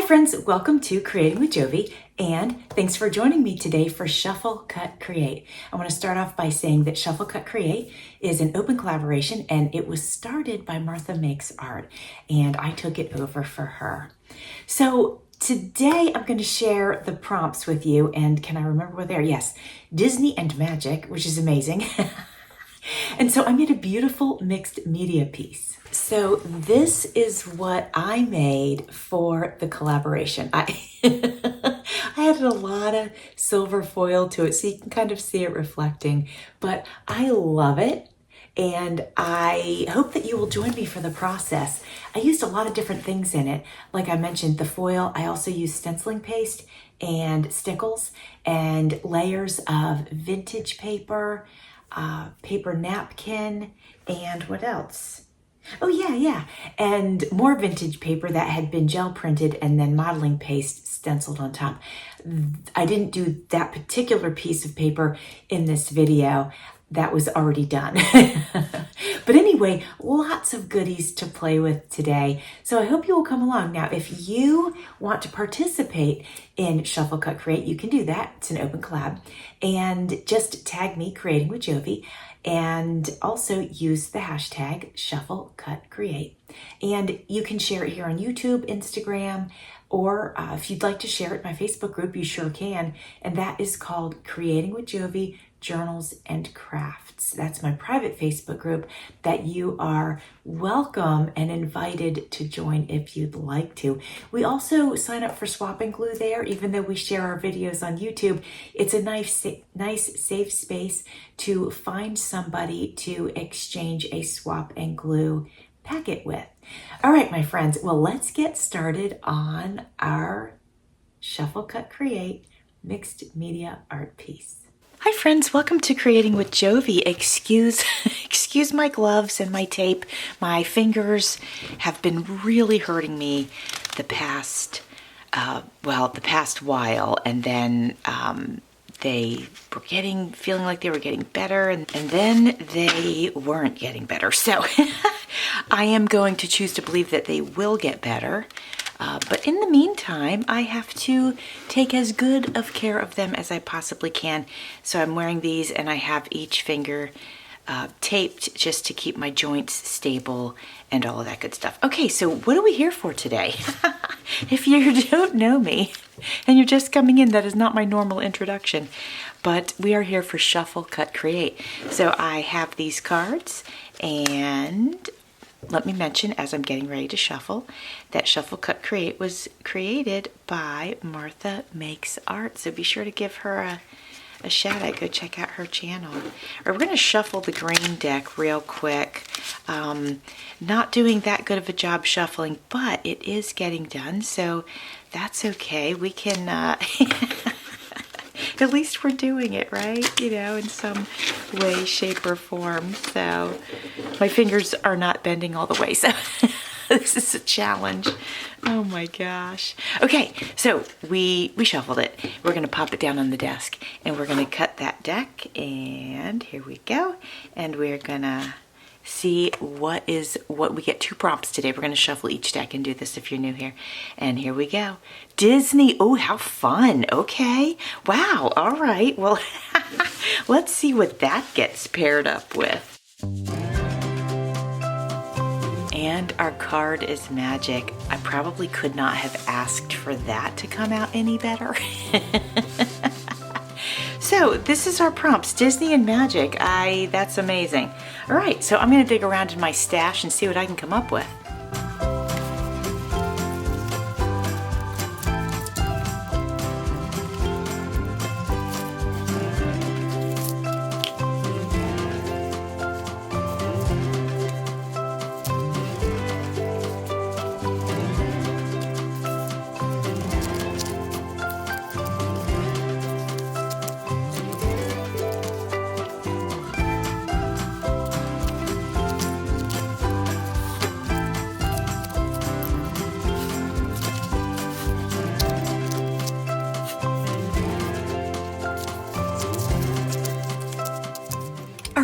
friends, welcome to Creating with Jovi, and thanks for joining me today for Shuffle, Cut, Create. I want to start off by saying that Shuffle, Cut, Create is an open collaboration, and it was started by Martha Makes Art, and I took it over for her. So today I'm going to share the prompts with you, and can I remember what they are? Yes, Disney and magic, which is amazing. And so I made a beautiful mixed media piece. So this is what I made for the collaboration. I added a lot of silver foil to it so you can kind of see it reflecting, but I love it. And I hope that you will join me for the process. I used a lot of different things in it. Like I mentioned, the foil, I also used stenciling paste and stickles and layers of vintage paper, paper napkin, and what else? Oh yeah, and more vintage paper that had been gel printed and then modeling paste stenciled on top. I didn't do that particular piece of paper in this video. That was already done. But anyway, lots of goodies to play with today. So I hope you will come along. Now, if you want to participate in Shuffle, Cut, Create, you can do that. It's an open collab. And just tag me, Creating with Jovi, and also use the hashtag Shuffle, Cut, Create. And you can share it here on YouTube, Instagram, or if you'd like to share it in my Facebook group, you sure can. And that is called Creating with Jovi, Journals and Crafts. That's my private Facebook group that you are welcome and invited to join if you'd like to. We also sign up for Swap and Glue there, even though we share our videos on YouTube. It's a nice safe space to find somebody to exchange a Swap and Glue packet with. All right, my friends, well, let's get started on our Shuffle, Cut, Create mixed media art piece. Hi friends, welcome to Creating with Jovi. Excuse my gloves and my tape. My fingers have been really hurting me the past while, and then they were feeling like they were getting better, and then they weren't getting better. So I am going to choose to believe that they will get better. But in the meantime, I have to take as good of care of them as I possibly can. So I'm wearing these, and I have each finger taped just to keep my joints stable and all of that good stuff. Okay, so what are we here for today? If you don't know me and you're just coming in, that is not my normal introduction. But we are here for Shuffle, Cut, Create. So I have these cards, and let me mention, as I'm getting ready to shuffle, that Shuffle, Cut, Create was created by Martha Makes Art. So be sure to give her a shout out. Go check out her channel. We're going to shuffle the green deck real quick. Not doing that good of a job shuffling, but it is getting done, so that's okay. We can, at least we're doing it, right? You know, in some way, shape, or form. So my fingers are not bending all the way, so this is a challenge. Oh my gosh. Okay, so we shuffled it. We're going to pop it down on the desk, and we're going to cut that deck, and here we go. And we're going to see what we get. Two prompts today. We're going to shuffle each deck and do this if you're new here. And here we go. Disney. Oh, how fun. Okay. Wow. All right. Well, let's see what that gets paired up with. And our card is magic. I probably could not have asked for that to come out any better. So this is our prompts, Disney and magic. That's amazing. All right, so I'm gonna dig around in my stash and see what I can come up with.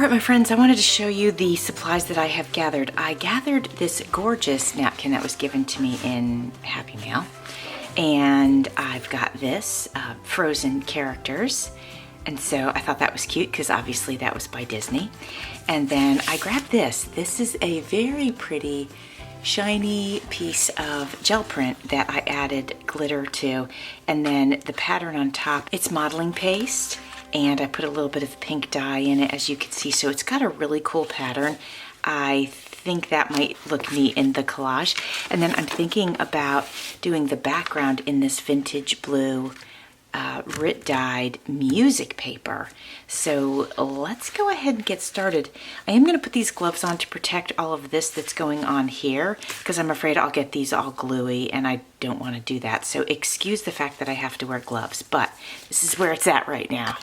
All right, my friends, I wanted to show you the supplies that I have gathered. I gathered this gorgeous napkin that was given to me in Happy Mail. And I've got this, Frozen characters. And so I thought that was cute because obviously that was by Disney. And then I grabbed this. This is a very pretty shiny piece of gel print that I added glitter to. And then the pattern on top, it's modeling paste. And I put a little bit of pink dye in it, as you can see. So it's got a really cool pattern. I think that might look neat in the collage. And then I'm thinking about doing the background in this vintage blue Rit dyed music paper. So let's go ahead and get started. I am going to put these gloves on to protect all of this that's going on here, because I'm afraid I'll get these all gluey and I don't want to do that. So excuse the fact that I have to wear gloves, but this is where it's at right now.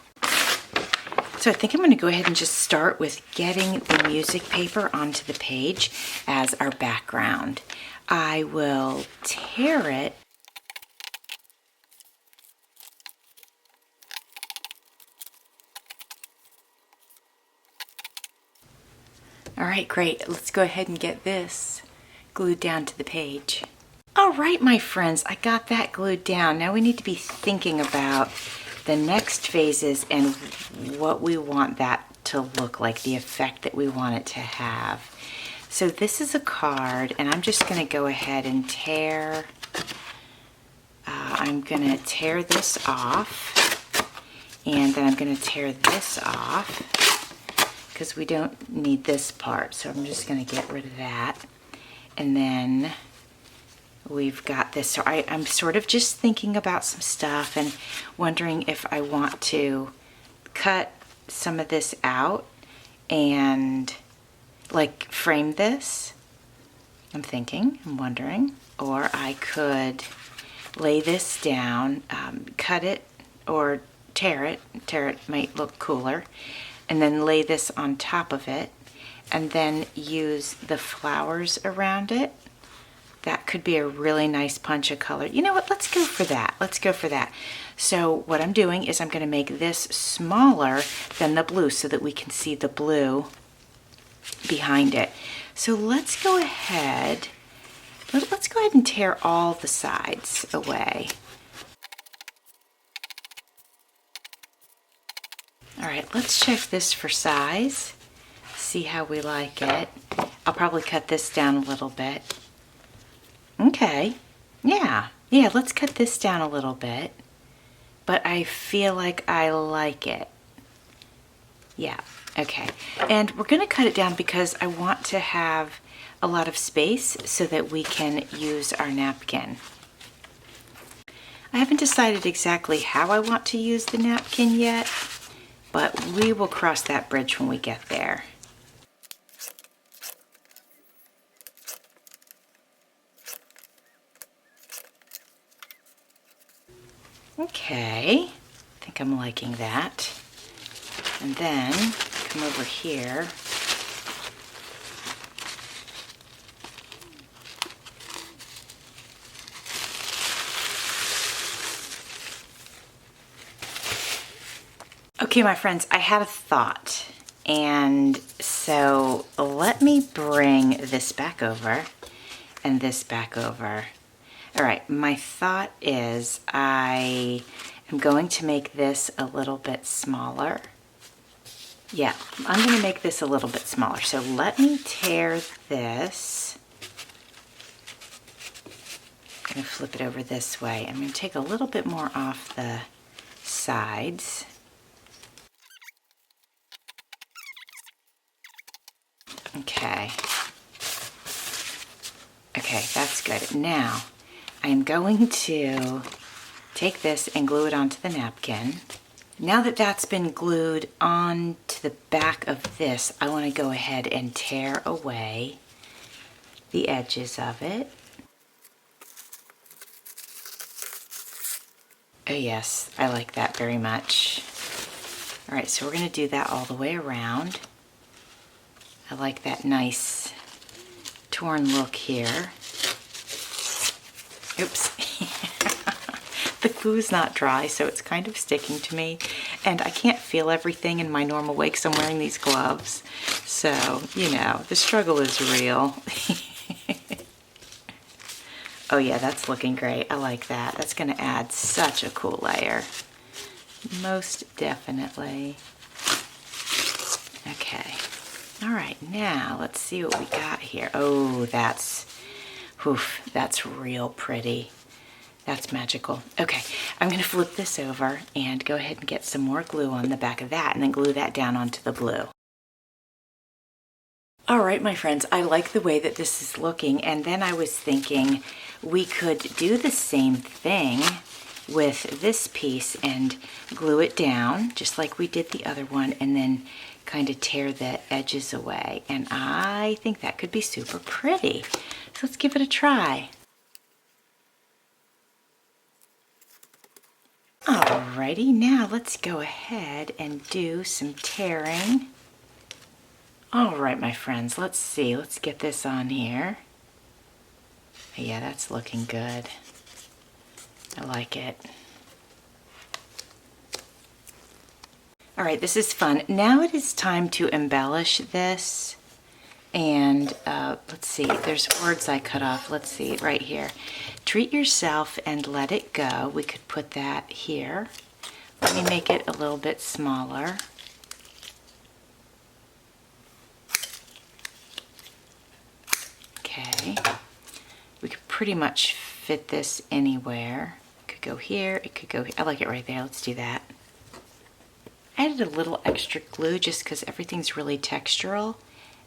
So I think I'm going to go ahead and just start with getting the music paper onto the page as our background. I will tear it. All right, great. Let's go ahead and get this glued down to the page. All right, my friends, I got that glued down. Now we need to be thinking about the next phases and what we want that to look like, the effect that we want it to have. So this is a card, and I'm just going to go ahead and tear. I'm going to tear this off, and then I'm going to tear this off, because we don't need this part. So I'm just going to get rid of that. And then we've got this. So I'm sort of just thinking about some stuff and wondering if I want to cut some of this out and like frame this. I'm wondering. Or I could lay this down, cut it or tear it. Tear it might look cooler. And then lay this on top of it, and then use the flowers around it. That could be a really nice punch of color. You know what, let's go for that. Let's go for that. So what I'm doing is I'm gonna make this smaller than the blue so that we can see the blue behind it. So let's go ahead, let's go ahead and tear all the sides away. All right, let's check this for size, see how we like it. I'll probably cut this down a little bit. Okay, yeah, let's cut this down a little bit, but I feel like I like it. Yeah, okay. And we're gonna cut it down because I want to have a lot of space so that we can use our napkin. I haven't decided exactly how I want to use the napkin yet, but we will cross that bridge when we get there. Okay, I think I'm liking that. And then come over here. Okay, my friends, I had a thought, and so let me bring this back over and this back over. All right, my thought is I am going to make this a little bit smaller. Yeah, I'm going to make this a little bit smaller. So let me tear this. I'm going to flip it over this way. I'm going to take a little bit more off the sides. Okay. Okay, that's good. Now, I'm going to take this and glue it onto the napkin. Now that that's been glued onto the back of this, I want to go ahead and tear away the edges of it. Oh yes, I like that very much. All right, so we're going to do that all the way around. I like that nice torn look here. Oops. The glue is not dry, so it's kind of sticking to me. And I can't feel everything in my normal way because I'm wearing these gloves. So, you know, the struggle is real. Oh yeah, that's looking great. I like that. That's going to add such a cool layer. Most definitely. Okay. All right, now let's see what we got here. Oh, that's real pretty. That's magical. Okay, I'm going to flip this over and go ahead and get some more glue on the back of that and then glue that down onto the blue. All right, my friends, I like the way that this is looking, and then I was thinking we could do the same thing with this piece and glue it down just like we did the other one, and then kind of tear the edges away, and I think that could be super pretty. So let's give it a try. Alrighty, now let's go ahead and do some tearing. All right, my friends, let's see. Let's get this on here. Yeah, that's looking good. I like it. All right, this is fun. Now it is time to embellish this. And let's see, there's words I cut off. Let's see, right here. Treat yourself and let it go. We could put that here. Let me make it a little bit smaller. Okay. We could pretty much fit this anywhere. It could go here, it could go here. I like it right there. Let's do that. I added a little extra glue just because everything's really textural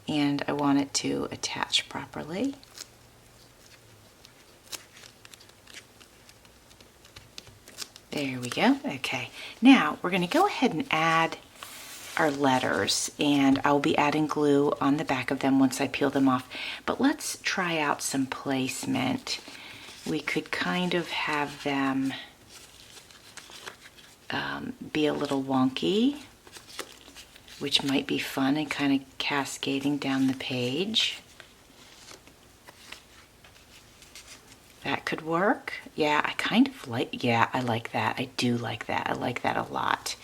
and I want it to attach properly. There we go. Okay. Now we're going to go ahead and add our letters, and I'll be adding glue on the back of them once I peel them off. But let's try out some placement. We could kind of have them be a little wonky, which might be fun and kind of cascading down the page. That could work. Yeah, I kind of like, yeah, I like that. I do like that. I like that a lot.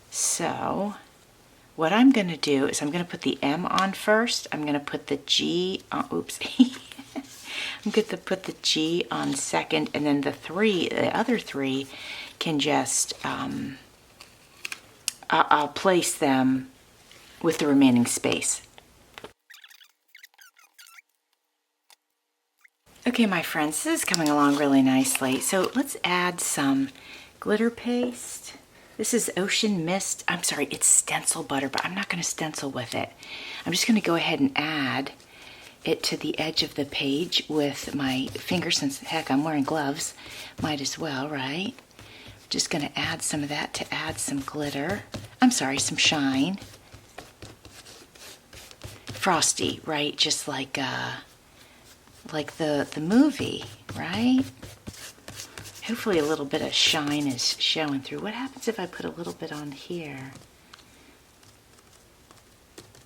So what I'm going to do is I'm going to put the M on first. I'm going to put the G on, oops. I'm going to put the G on second, and then the other three can just, I'll place them with the remaining space. Okay, my friends, this is coming along really nicely. So let's add some glitter paste. This is Ocean Mist. I'm sorry, it's stencil butter, but I'm not going to stencil with it. I'm just going to go ahead and add it to the edge of the page with my finger, since heck, I'm wearing gloves. Might as well, right? Just going to add some of that to add some glitter. I'm sorry, some shine. Frosty, right? Just like the movie, right? Hopefully a little bit of shine is showing through. What happens if I put a little bit on here?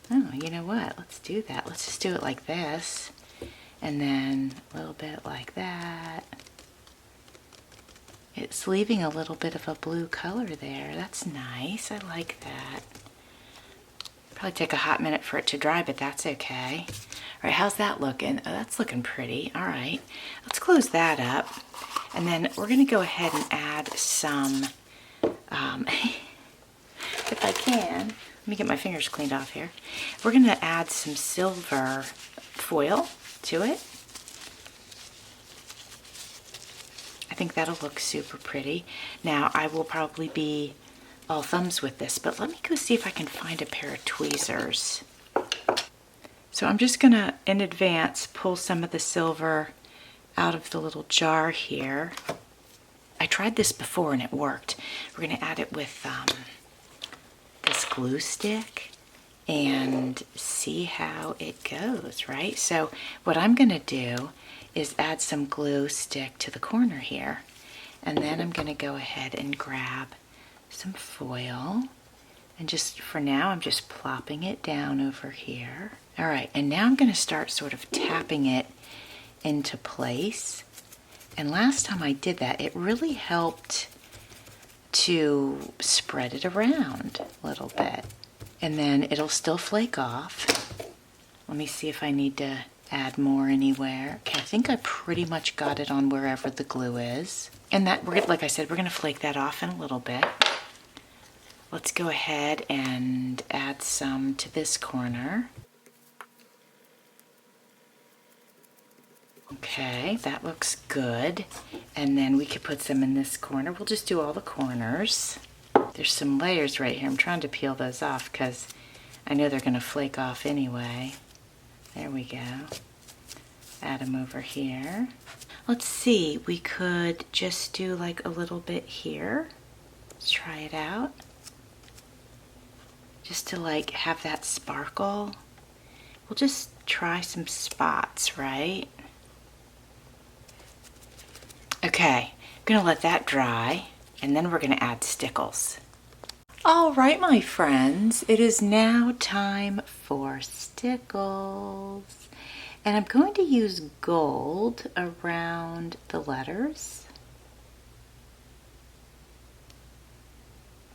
Oh, you know what? Let's do that. Let's just do it like this. And then a little bit like that. It's leaving a little bit of a blue color there. That's nice. I like that. Probably take a hot minute for it to dry, but that's okay. All right, how's that looking? Oh, that's looking pretty. All right, let's close that up. And then we're going to go ahead and add some, if I can, let me get my fingers cleaned off here. We're going to add some silver foil to it. I think that'll look super pretty. Now, I will probably be all thumbs with this, but let me go see if I can find a pair of tweezers. So I'm just going to, in advance, pull some of the silver out of the little jar here. I tried this before and it worked. We're going to add it with this glue stick and see how it goes, right? So what I'm going to do is add some glue stick to the corner here. And then I'm going to go ahead and grab some foil. And just for now, I'm just plopping it down over here. All right, and now I'm going to start sort of tapping it into place. And last time I did that, it really helped to spread it around a little bit. And then it'll still flake off. Let me see if I need to add more anywhere. Okay, I think I pretty much got it on wherever the glue is. And that, like I said, we're gonna flake that off in a little bit. Let's go ahead and add some to this corner. Okay, that looks good. And then we could put some in this corner. We'll just do all the corners. There's some layers right here. I'm trying to peel those off because I know they're gonna flake off anyway. There we go. Add them over here. Let's see, we could just do like a little bit here. Let's try it out. Just to like have that sparkle. We'll just try some spots, right? Okay, I'm gonna let that dry and then we're gonna add stickles. All right, my friends, it is now time for stickles. And I'm going to use gold around the letters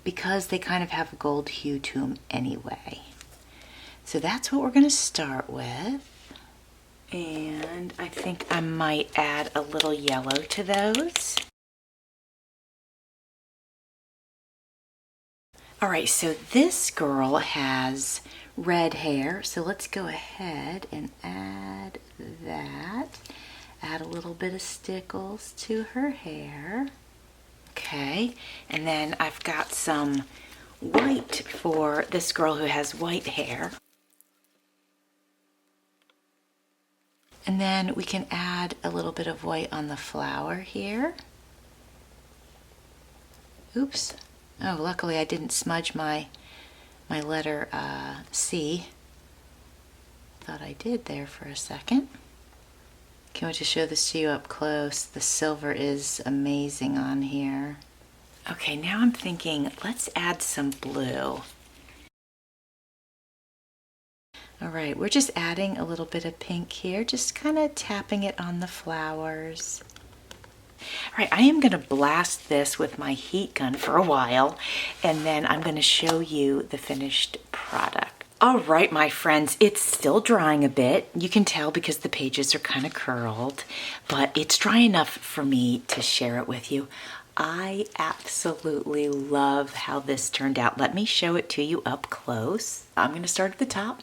because they kind of have a gold hue to them anyway. So that's what we're going to start with. And I think I might add a little yellow to those. All right, so this girl has red hair, so let's go ahead and add that. Add a little bit of stickles to her hair. Okay, and then I've got some white for this girl who has white hair. And then we can add a little bit of white on the flower here. Oops. Oh, luckily I didn't smudge my letter C. Thought I did there for a second. Can't wait to show this to you up close. The silver is amazing on here. Okay, now I'm thinking, let's add some blue. All right, we're just adding a little bit of pink here, just kind of tapping it on the flowers. All right, I am going to blast this with my heat gun for a while, and then I'm going to show you the finished product. All right, my friends, it's still drying a bit. You can tell because the pages are kind of curled, but it's dry enough for me to share it with you. I absolutely love how this turned out. Let me show it to you up close. I'm going to start at the top,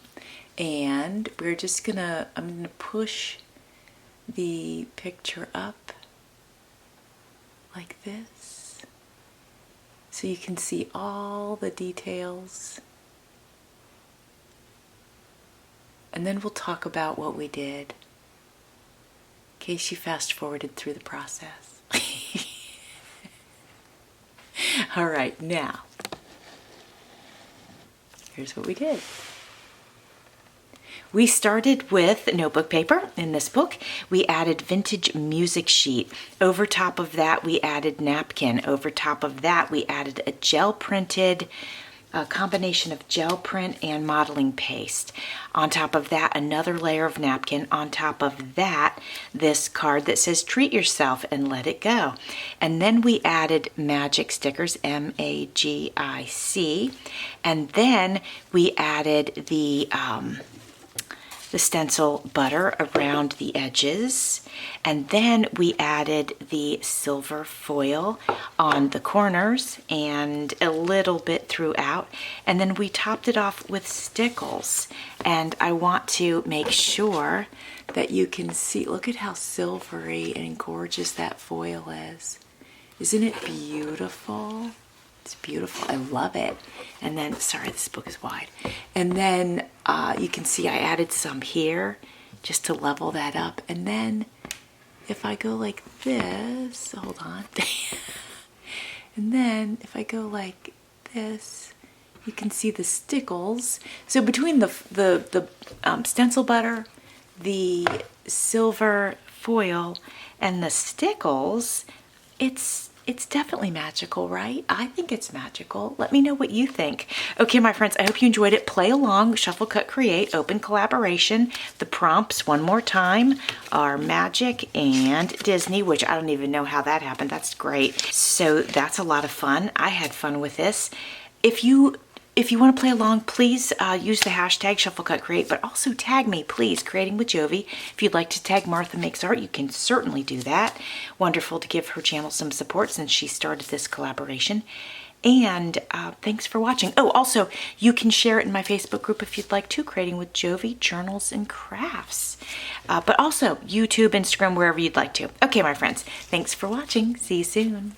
and we're just I'm going to push the picture up like this, so you can see all the details. And then we'll talk about what we did, in case you fast forwarded through the process. All right, now, here's what we did. We started with notebook paper in this book. We added vintage music sheet. Over top of that, we added napkin. Over top of that, we added a gel printed, a combination of gel print and modeling paste. On top of that, another layer of napkin. On top of that, this card that says treat yourself and let it go. And then we added magic stickers, M-A-G-I-C. And then we added the stencil butter around the edges, and then we added the silver foil on the corners and a little bit throughout, and then we topped it off with stickles. And I want to make sure that you can see, look at how silvery and gorgeous that foil is. Isn't it beautiful? It's beautiful. I love it. And then, sorry, this book is wide. And then you can see I added some here just to level that up. And then if I go like this, hold on. And then if I go like this, you can see the stickles. So between the stencil butter, the silver foil, and the stickles, it's definitely magical, right? I think it's magical. Let me know what you think. Okay, my friends, I hope you enjoyed it. Play along, Shuffle, Cut, Create, open collaboration. The prompts, one more time, are magic and Disney, which I don't even know how that happened. That's great. So that's a lot of fun. I had fun with this. If you if you want to play along, please use the hashtag ShuffleCutCreate, but also tag me, please, Creating with Jovi. If you'd like to tag Martha Makes Art, you can certainly do that. Wonderful to give her channel some support since she started this collaboration. And thanks for watching. Oh, also, you can share it in my Facebook group if you'd like to, Creating with Jovi, Journals and Crafts. But also, YouTube, Instagram, wherever you'd like to. Okay, my friends, thanks for watching. See you soon.